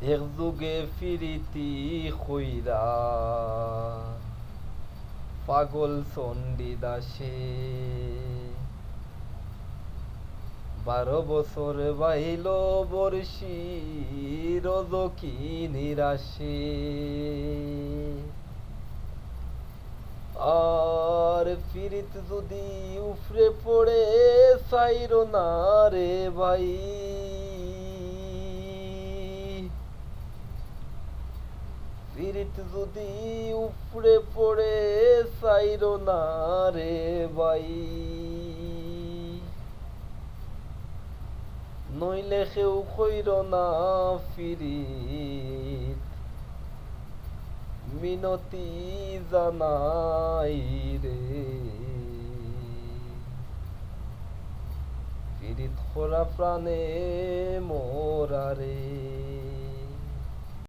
এক যুগে ফিরিতি খইরা পাগল চণ্ডীদাসে 12 বছর বাইল বর্ষি রজকি নিরাশে আর ফিরিত যদি উফরে পড়ে চাইরো না রে ভাই ফিরিত যদি উপড়ে পড়ে চাইরো না রে ভাই নইলে কেউ কইর না ফিরিত মিনতি জানাই রে ফিরিত খোলা প্রাণে মোরা রে।